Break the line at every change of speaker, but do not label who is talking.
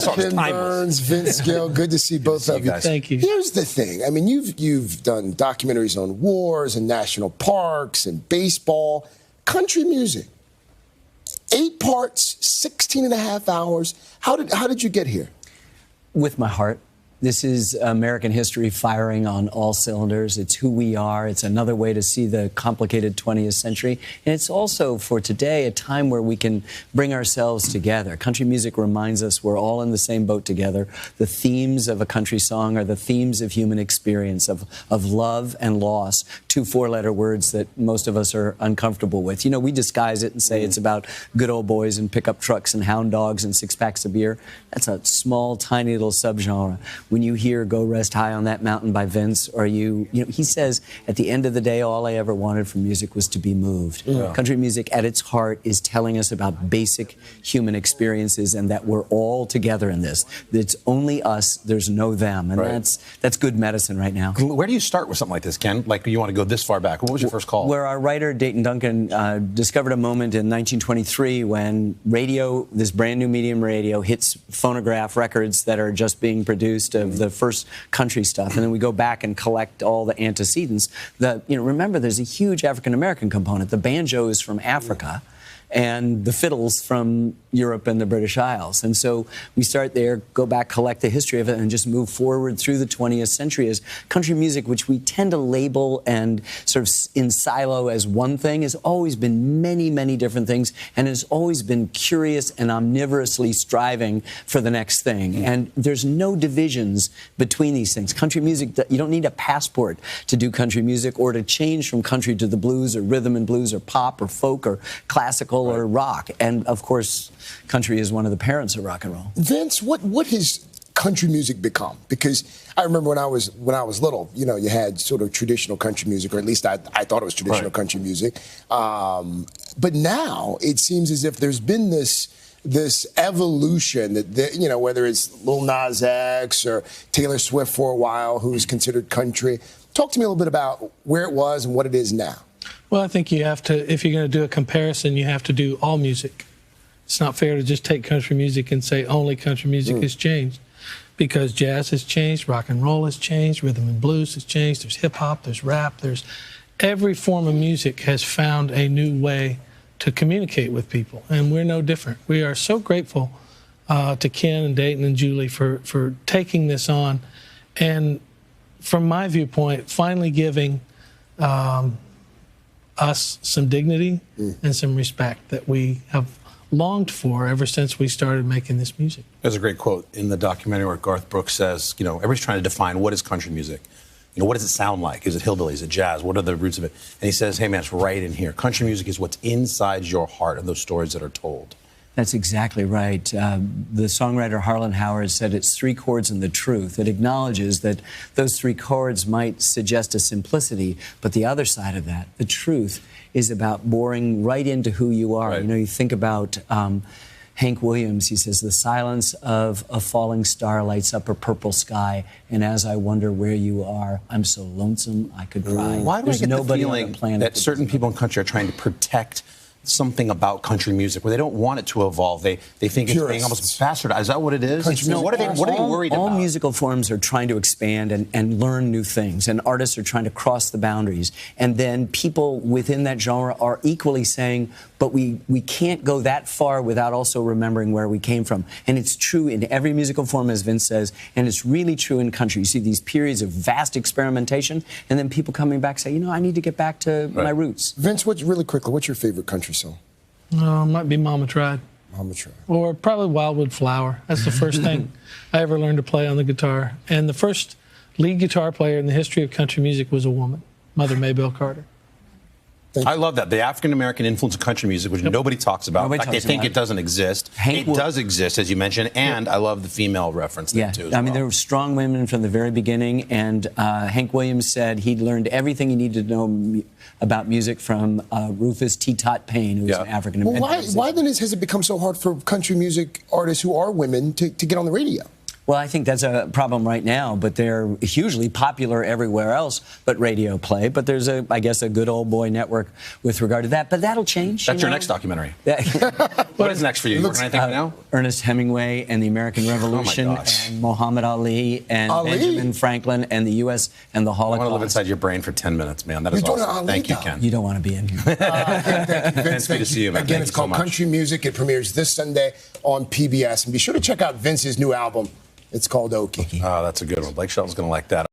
Tim Burns, Vince Gill, good to see both of you.
Thank you.
Here's the thing. I mean, you've done documentaries on wars and national parks and baseball. Country music, 8 parts, 16 and a half hours. How did you get here?
With my heart. This is American history firing on all cylinders. It's who we are. It's another way to see the complicated 20th century. And it's also, for today, a time where we can bring ourselves together. Country music reminds us we're all in the same boat together. The themes of a country song are the themes of human experience, of love and loss, 2 4-letter words that most of us are uncomfortable with. You know, we disguise it and say it's about good old boys and pickup trucks and hound dogs and 6-packs of beer. That's a small, tiny little subgenre. When you hear Go Rest High on That Mountain by Vince, or you know, he says, at the end of the day, all I ever wanted from music was to be moved. Yeah. Country music at its heart is telling us about basic human experiences and that we're all together in this. It's only us, there's no them. And that's good medicine right now.
Where do you start with something like this, Ken? Like, you want to go this far back. What was your first call?
Where our writer, Dayton Duncan, discovered a moment in 1923 when radio, this brand new medium radio, hits phonograph records that are just being produced of the first country stuff, and then we go back and collect all the antecedents. Remember, there's a huge African-American component. The banjo is from Africa, and the fiddles from Europe and the British Isles. And so we start there, go back, collect the history of it, and just move forward through the 20th century as country music, which we tend to label and sort of in silo as one thing, has always been many, many different things, and has always been curious and omnivorously striving for the next thing. And there's no divisions between these things. Country music, you don't need a passport to do country music or to change from country to the blues or rhythm and blues or pop or folk or classical or rock. And of course, country is one of the parents of rock and roll.
Vince, what has country music become? Because I remember when I was little, you know, you had sort of traditional country music, or at least I thought it was traditional country music. But now it seems as if there's been this evolution that, you know, whether it's Lil Nas X or Taylor Swift for a while, who's considered country. Talk to me a little bit about where it was and what it is now.
Well, I think you have to, if you're going to do a comparison, you have to do all music. It's not fair to just take country music and say only country music has changed, because jazz has changed, rock and roll has changed, rhythm and blues has changed, there's hip-hop, there's rap, there's every form of music has found a new way to communicate with people, and we're no different. We are so grateful to Ken and Dayton and Julie for taking this on, and from my viewpoint, finally giving us some dignity and some respect that we have longed for ever since we started making this music.
There's a great quote in the documentary where Garth Brooks says, you know, everybody's trying to define what is country music. You know, what does it sound like? Is it hillbilly? Is it jazz? What are the roots of it? And he says, hey, man, it's right in here. Country music is what's inside your heart and those stories that are told.
That's exactly right. The songwriter Harlan Howard said it's 3 chords and the truth. It acknowledges that those 3 chords might suggest a simplicity, but the other side of that, the truth, is about boring right into who you are. Right. You know, you think about Hank Williams. He says, the silence of a falling star lights up a purple sky, and as I wonder where you are, I'm so lonesome I could cry.
Why do I get the feeling that certain people in country are trying to protect something about country music where they don't want it to evolve? They think it's being almost bastardized. Is that what it is? What are they worried about?
All musical forms are trying to expand and learn new things, and artists are trying to cross the boundaries. And then people within that genre are equally saying, but we can't go that far without also remembering where we came from. And it's true in every musical form, as Vince says, and it's really true in country. You see these periods of vast experimentation, and then people coming back say, you know, I need to get back to my roots.
Vince, really quickly, what's your favorite country song?
Might be Mama Tried.
Mama Tried.
Or probably Wildwood Flower. That's the first thing I ever learned to play on the guitar. And the first lead guitar player in the history of country music was a woman, Mother Maybelle Carter.
I love that. The African-American influence of country music, which nobody talks about. In fact, they think it doesn't exist. It does exist, as you mentioned, and I love the female reference there, too,
I mean, there were strong women from the very beginning, and Hank Williams said he'd learned everything he needed to know about music from Rufus T. Tot Payne, who was an African-American.
Well, why then has it become so hard for country music artists who are women to get on the radio?
Well, I think that's a problem right now, but they're hugely popular everywhere else but radio play. But there's, I guess, a good old boy network with regard to that. But that'll change.
That's your next documentary. What is next for you? You working on anything now? Ernest
Hemingway and the American Revolution and Muhammad Ali and Benjamin Franklin and the U.S. and the Holocaust.
I want to live inside your brain for 10 minutes, man. That is awesome. Thank you, Ken.
You don't want to be in here.
Thank you, Vince.
Good to see you, man.
Again, it's called Country Music. It premieres this Sunday on PBS. And be sure to check out Vince's new album. It's called Okie.
Oh, that's a good one. Blake Shelton's going to like that.